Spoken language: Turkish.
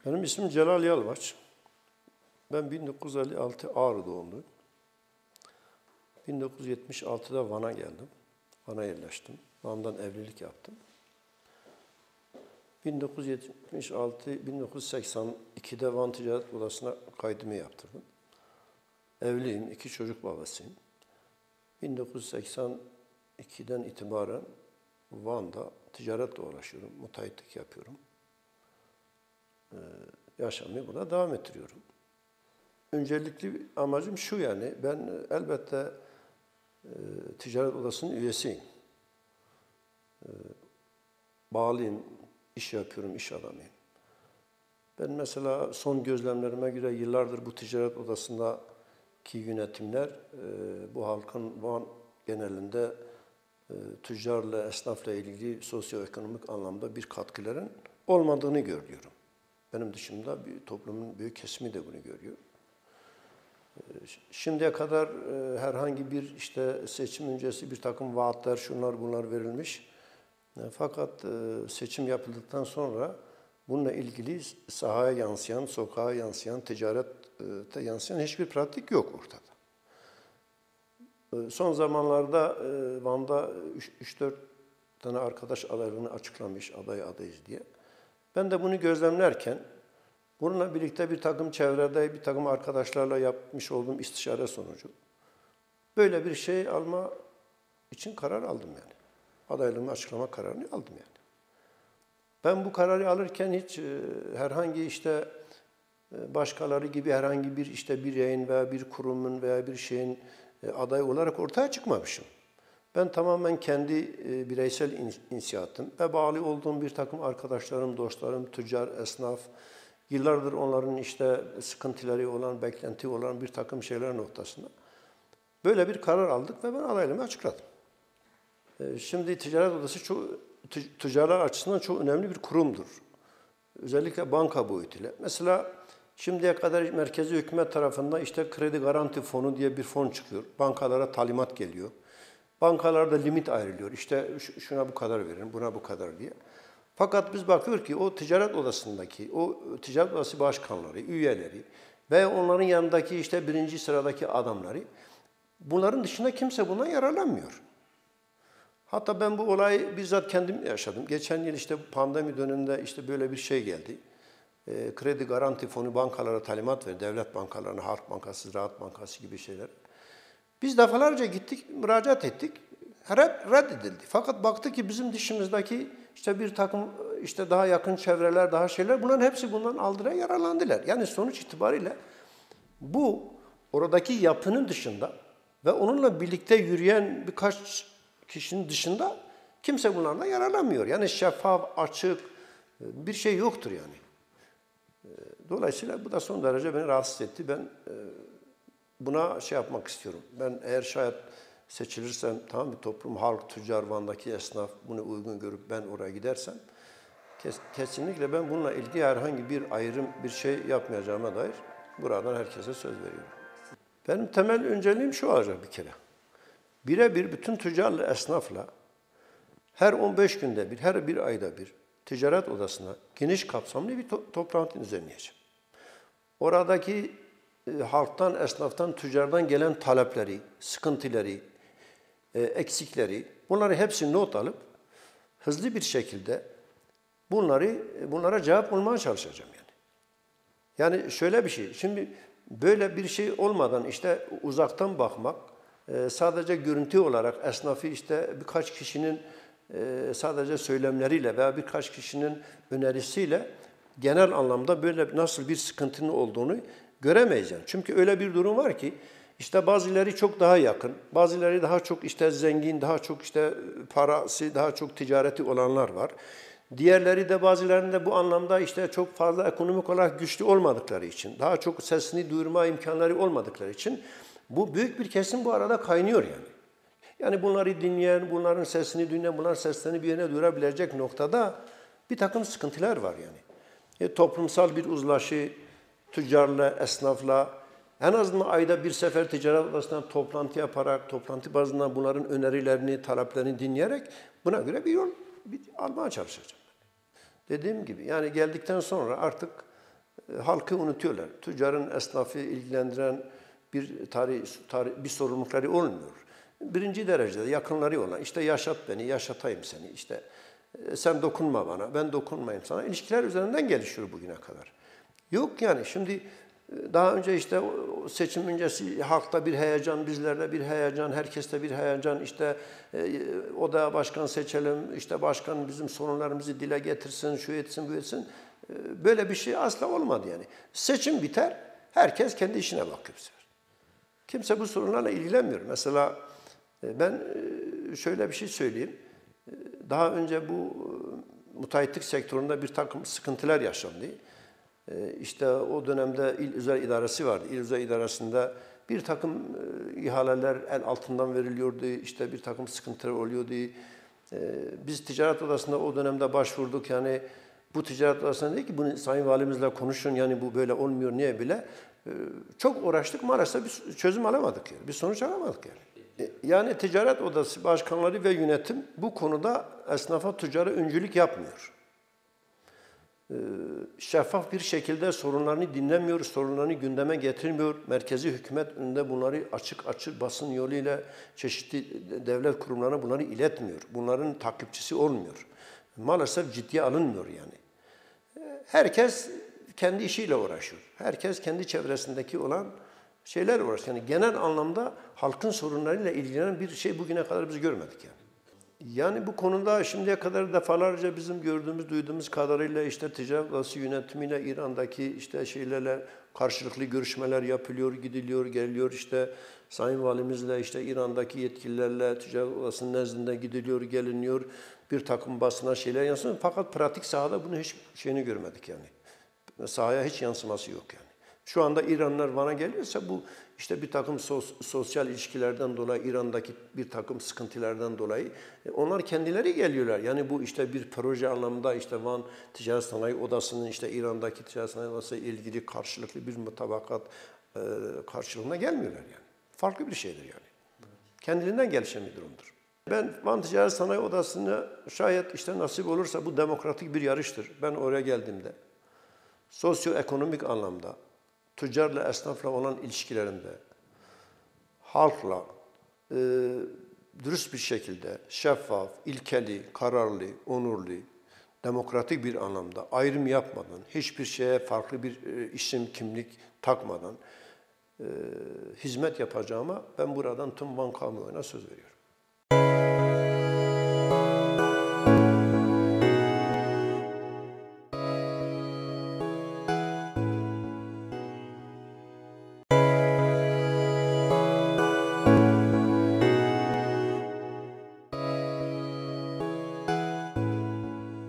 Benim ismim Celal Yalvaç. Ben 1956 Ağrı doğumluyum. 1976'da Van'a geldim. Van'a yerleştim. Van'dan evlilik yaptım. 1976-1982'de Van Ticaret Odası'na kaydımı yaptırdım. Evliyim, 2 çocuk babasıyım. 1982'den itibaren Van'da ticaretle uğraşıyorum, müteahhitlik yapıyorum. Yaşamı burada devam ettiriyorum. Öncelikli amacım şu, yani ben elbette ticaret odasının üyesiyim. Bağlıyım, iş yapıyorum, iş adamıyım. Ben mesela son gözlemlerime göre yıllardır bu ticaret odasındaki yönetimler bu halkın Van genelinde tüccarla, esnafla ilgili sosyoekonomik anlamda bir katkıların olmadığını görüyorum. Benim dışımda bir toplumun büyük kesimi de bunu görüyor. Şimdiye kadar herhangi bir seçim öncesi bir takım vaatler, şunlar bunlar verilmiş. Fakat seçim yapıldıktan sonra bununla ilgili sahaya yansıyan, sokağa yansıyan, ticarete yansıyan hiçbir pratik yok ortada. Son zamanlarda Van'da 3-4 tane arkadaş adaylarını açıklamış, adayız diye. Ben de bunu gözlemlerken bununla birlikte bir takım çevrede, bir takım arkadaşlarla yapmış olduğum istişare sonucu böyle bir şey alma için karar aldım yani. Adaylığımı açıklama kararını aldım yani. Ben bu kararı alırken hiç herhangi başkaları gibi herhangi bir yayın veya bir kurumun veya bir şeyin aday olarak ortaya çıkmamışım. Ben tamamen kendi bireysel inisiyatim ve bağlı olduğum bir takım arkadaşlarım, dostlarım, tüccar, esnaf, yıllardır onların sıkıntıları olan, beklenti olan bir takım şeyler noktasında böyle bir karar aldık ve ben adaylığımı açıkladım. Şimdi ticaret odası tüccarlar açısından çok önemli bir kurumdur. Özellikle banka boyutuyla. Mesela şimdiye kadar merkezi hükümet tarafından kredi garanti fonu diye bir fon çıkıyor. Bankalara talimat geliyor. Bankalarda limit ayrılıyor. Şuna bu kadar verin, buna bu kadar diye. Fakat biz bakıyoruz ki o ticaret odasındaki, o ticaret odası başkanları, üyeleri ve onların yanındaki birinci sıradaki adamları, bunların dışında kimse bundan yararlanmıyor. Hatta ben bu olayı bizzat kendim yaşadım. Geçen yıl pandemi döneminde böyle bir şey geldi. Kredi garanti fonu bankalara talimat verdi. Devlet bankalarına, Halk Bankası, Ziraat Bankası gibi şeyler. Biz defalarca gittik, müracaat ettik. Reddedildi. Fakat baktık ki bizim dışımızdaki bir takım daha yakın çevreler, daha şeyler, bunların hepsi bundan aldılar, yararlandılar. Yani sonuç itibariyle bu oradaki yapının dışında ve onunla birlikte yürüyen birkaç kişinin dışında kimse bunlardan yararlanmıyor. Yani şeffaf, açık bir şey yoktur yani. Dolayısıyla bu da son derece beni rahatsız etti. Ben buna yapmak istiyorum. Ben eğer şayet seçilirsem, tamam, bir toplum, halk, tüccar, Van'daki esnaf bunu uygun görüp ben oraya gidersem kesinlikle ben bununla ilgili herhangi bir ayrım, bir şey yapmayacağıma dair buradan herkese söz veriyorum. Benim temel önceliğim şu olacak bir kere. Birebir bütün tüccarla, esnafla her 15 günde bir, her bir ayda bir ticaret odasına geniş kapsamlı bir toplantı düzenleyeceğim. Oradaki halktan, esnaftan, tüccardan gelen talepleri, sıkıntıları, eksikleri, bunları hepsini not alıp hızlı bir şekilde bunlara cevap bulmaya çalışacağım yani. Yani şöyle bir şey, şimdi böyle bir şey olmadan uzaktan bakmak, sadece görüntü olarak esnafı birkaç kişinin sadece söylemleriyle veya birkaç kişinin önerisiyle genel anlamda böyle nasıl bir sıkıntının olduğunu göremeyeceğim. Çünkü öyle bir durum var ki bazıları çok daha yakın, bazıları daha çok zengin, daha çok parası, daha çok ticareti olanlar var. Diğerleri de bazılarında bu anlamda çok fazla ekonomik olarak güçlü olmadıkları için, daha çok sesini duyurma imkanları olmadıkları için bu büyük bir kesim bu arada kaynıyor yani. Yani bunları dinleyen, bunların sesini dinleyen, bunların seslerini bir yerine duyurabilecek noktada bir takım sıkıntılar var yani. Toplumsal bir uzlaşı, tüccarla, esnafla, en azından ayda bir sefer ticaret odasından toplantı yaparak, toplantı bazında bunların önerilerini, taleplerini dinleyerek buna göre bir yol almaya çalışacağım. Dediğim gibi yani geldikten sonra artık halkı unutuyorlar. Tüccarın, esnafı ilgilendiren bir bir sorumlulukları olmuyor. Birinci derecede yakınları olan, işte yaşat beni, yaşatayım seni, işte sen dokunma bana, ben dokunmayayım sana. İlişkiler üzerinden gelişiyor bugüne kadar. Yok yani şimdi daha önce işte seçim öncesi halkta bir heyecan, bizlerde bir heyecan, herkeste bir heyecan. İşte o da başkan seçelim, işte başkan bizim sorunlarımızı dile getirsin, şu etsin, bu etsin. Böyle bir şey asla olmadı yani. Seçim biter, herkes kendi işine bakıyor. Kimse bu sorunlarla ilgilenmiyor. Mesela ben şöyle bir şey söyleyeyim. Daha önce bu müteahhitlik sektöründe bir takım sıkıntılar yaşandı. İşte o dönemde İl Özel İdaresi vardı. İl Özel İdaresi'nde bir takım ihaleler el altından veriliyordu. İşte bir takım sıkıntılar oluyordu. Biz ticaret odasında o dönemde başvurduk. Yani bu ticaret odasına dedi ki bunu Sayın Valimizle konuşun. Yani bu böyle olmuyor niye bile. Çok uğraştık. Maalesef bir çözüm alamadık yani. Bir sonuç alamadık yani. Yani ticaret odası başkanları ve yönetim bu konuda esnafa, tüccara öncülük yapmıyor. Şeffaf bir şekilde sorunlarını dinlemiyor, sorunlarını gündeme getirmiyor. Merkezi hükümet önünde bunları açık basın yoluyla çeşitli devlet kurumlarına bunları iletmiyor. Bunların takipçisi olmuyor. Maalesef ciddiye alınmıyor yani. Herkes kendi işiyle uğraşıyor. Herkes kendi çevresindeki olan şeyler uğraşıyor. Yani genel anlamda halkın sorunlarıyla ilgilenen bir şey bugüne kadar biz görmedik yani. Yani bu konuda şimdiye kadar defalarca bizim gördüğümüz, duyduğumuz kadarıyla işte ticaret odası yönetimiyle İran'daki işte şeylerle karşılıklı görüşmeler yapılıyor, gidiliyor, geliliyor. İşte Sayın Valimizle işte İran'daki yetkililerle ticaret odasının nezdinde gidiliyor, geliniyor. Bir takım basına şeyler yansıyor. Fakat pratik sahada bunu hiç şeyini görmedik yani. Sahaya hiç yansıması yok yani. Şu anda İranlılar Van'a geliyorsa bu işte bir takım sosyal ilişkilerden dolayı, İran'daki bir takım sıkıntılardan dolayı onlar kendileri geliyorlar. Yani bu işte bir proje anlamında işte Van Ticaret Sanayi Odası'nın işte İran'daki Ticaret Sanayi Odası ile ilgili karşılıklı bir mutabakat karşılığına gelmiyorlar yani. Farklı bir şeydir yani. Kendiliğinden gelişen bir durumdur. Ben Van Ticaret Sanayi Odası'na şayet işte nasip olursa bu demokratik bir yarıştır. Ben oraya geldiğimde sosyoekonomik anlamda tüccarla, esnafla olan ilişkilerinde halkla dürüst bir şekilde şeffaf, ilkeli, kararlı, onurlu, demokratik bir anlamda ayrım yapmadan, hiçbir şeye farklı bir isim, kimlik takmadan hizmet yapacağıma ben buradan tüm Van kamuoyuna söz veriyorum.